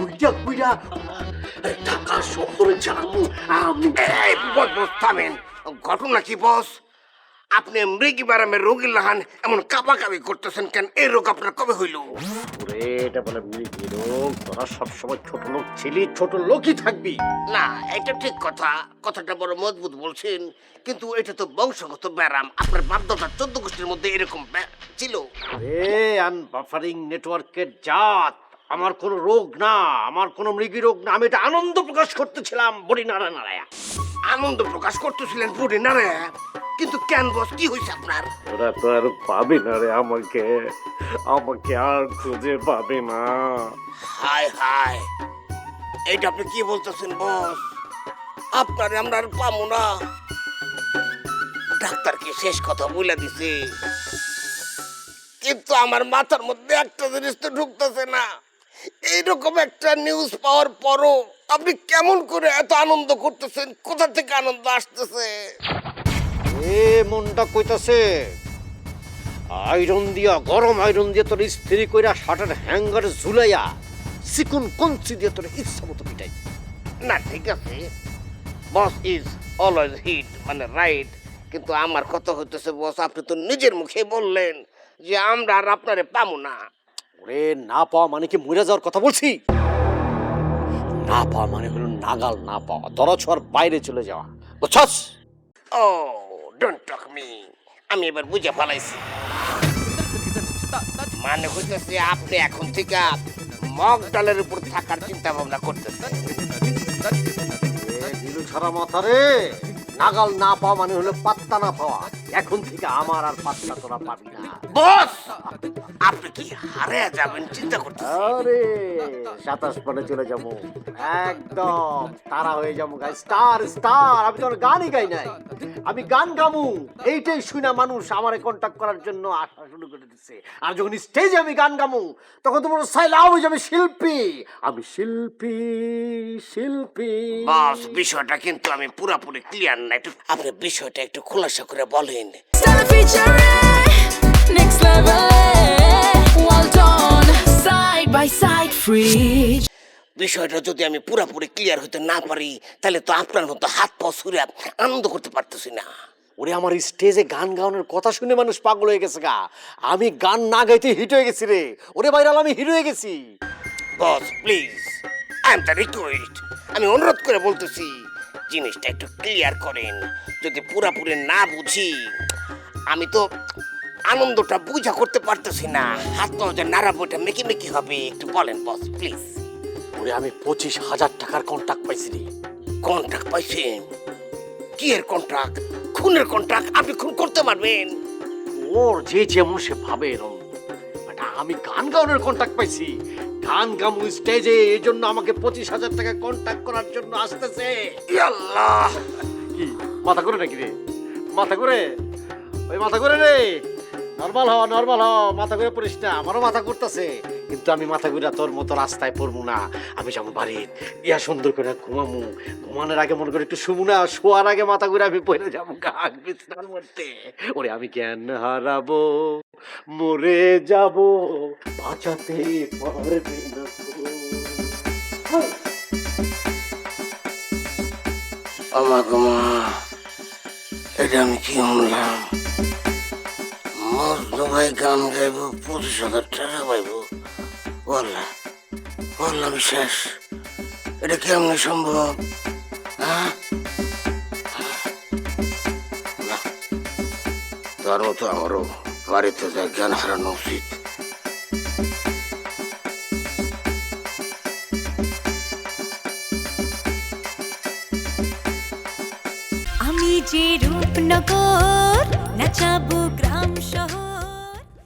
কুইটা কুইটা ঢাকা শহরে জানাবো আমি। বস থামেন। ঘটনা কি বস? আপনি মৃগী ব্যারামের রোগী লাহান এমন কাবাকাবি করতেছেন কেন? এই রোগ আপনার কবে হইল? ওরে এটা বলে মৃগী রোগ, তোরা সবসময় ছোট লোক ছিলি, ছোট লোকই থাকবি। না, এটা ঠিক কথা, কথাটা বড় মজবুত বলছেন, কিন্তু এটা তো বংশগত ব্যারাম। আপনার বাপদাদা 14 গোষ্ঠীর মধ্যে এরকম ছিল। আনবাফারিং নেটওয়ার্কের জাত, আমার কোনো রোগ না, আমার কোনো মৃগী রোগ না। আমি এটা আনন্দ প্রকাশ করতেছিলাম বড়ি নাড়া নাড়ায়া। আনন্দ প্রকাশ করতেছিলেন বুড়ি না রে? কিন্তু কেন বস, কি হয়েছে আপনার? ওরা তো আর পাবে না রে আমাকে, আমাকে আর খুঁজে পাবে না। হায় হায়, এইটা আপনি কি বলতেছেন বস? আপনারে আমরা আর পাবো না? ডাক্তার কি শেষ কথা বলে দিছে, কিন্তু আমার মাথার মধ্যে একটা জিনিস তো ঢুকতেছে না। এইরকম একটা নিউজ পাওয়ার পরও আপনি কেমন করে এত আনন্দ করতেছেন? কোথা থেকে আনন্দ আসতেছে? এ মনটা কইতাছে আয়রন দিয়া, গরম আয়রন দিয়ে তোর ইস্ত্রি কইরা শার্টের হ্যাঙ্গারে ঝুলাইয়া চিকুন কঞ্চি দিয়ে তোর ইচ্ছা মতো পিটাই। না ঠিক আছে, বস ইজ অলওয়েজ হিট, মানে রাইট, কিন্তু আমার কথা হইতেছে বস, আপনি তো নিজের মুখে বললেন যে আমরা আর আপনারে পাবো না। ওরে না পাওয়া মানে কি মরে যাওয়ার কথা বলছি? না পাওয়া মানে হলো নাগাল না পাওয়া, দরছোয়ার বাইরে চলে যাওয়া, বুঝছস? ও ডোন্ট টক মি, আমি এবার বুঝে ফেলাইছি। মানে হইতেছে আপনি এখন থেকে মগ ডালের উপর থাকার চিন্তা ভাবনা করতেছেন। দিলু ছাড়া মাথা রে, নাগাল না পাওয়া মানে হলো পাত্তা না পাওয়া। এখন থেকে আমার আর পাত্তা তোরা পাবি না। বস আপনি কি হারিয়ে যাবেন চিন্তা করতেছেন? আরে 27 পরে চলে যাবো, একদম তারা হয়ে যাবো গাই, স্টার স্টার। আমি তোর গানই গাই নাই, আমি গান গামু, এইটাই শুনা মানুষ আমারে কন্টাক্ট করার জন্য আসা শুরু করে দিচ্ছে। আর যখন স্টেজে আমি গান গামু তখন তোমার সাইলাও হয়ে যাবে শিল্পী। আমি শিল্পী শিল্পী। বস বিষয়টা কিন্তু আমি পুরোপুরি ক্লিয়ার না, একটু আপনি বিষয়টা একটু খোলাসা করে বলেন। Next level, well done, side by side, free. বিষয়টা যদি আমি পুরোপুরি ক্লিয়ার হতে না পারি, তাহলে তো আপনার মতো হাত পা ছুঁড়ে আনন্দ করতে পারতেছি না। ওরে আমার স্টেজে গান গাওয়ানোর কথা শুনে মানুষ পাগল হয়ে গেছে গা। আমি গান না গাইতে হিট হয়ে গেছি রে। ওরে ভাইরাল, আমি হিরো হয়ে গেছি। Boss please, I am the request, আমি অনুরোধ করে বলতেছি জিনিসটা একটু ক্লিয়ার করেন। যদি পুরোপুরি না বুঝি, আমি তো আনন্দটা বুঝা করতে পারতেছি না। হাত পা যে নাড়াবো, এটা মেকি মেকি হবে, একটু বলেন বস প্লিজ। ওরে আমি 25,000 টাকার কন্ট্রাক্ট পাইছি রে। কন্ট্রাক্ট পাইছেন? কি এর কন্ট্রাক্ট? খুনের কন্ট্রাক্ট? আপনি খুন করতে পারবেন? ওর যে যেমন সে ভাবে এরকম, বাট আমি গান গাওয়ানোর কন্ট্রাক্ট পাইছি। গান গামু স্টেজে, এই জন্য আমাকে 25,000 টাকা কন্ট্রাক্ট করার জন্য আসতেছে। আল্লাহ, কি মাথা করে নাকি রে? মাথা করে, ওই মাথা করে রে। নর্মাল হ, নর্মাল হ, মাথা করে পড়িস না। আমারও মাথা করতেছে, কিন্তু আমি মাথা ঘুরা তোর মতো রাস্তায় পড়বো না। আমি যাবো বাড়ির, ইয়া সুন্দর করে ঘুমামু, ঘুমানোর আগে মনে করে একটু শুবো না, শোয়ার আগে মাথা ঘুরে আমি পড়ে যাবো গান বিছনার মধ্যে। ওরে আমি জ্ঞান হারাবো, মরে যাবো, বাঁচাতে পারবে না তো। আমাকে মা, এটা আমি কি শুনলাম? মজনু ভাই গান গাইব, 25,000 টাকা পাইব? বললা বললাম শেষ, এটা কেমন সম্ভব? হ্যাঁ, না, তার মতো আমারও বাড়িতে যা জ্ঞান হারানো উচিত। আমি যে রূপনগর নাচাবো গ্রাম শহর।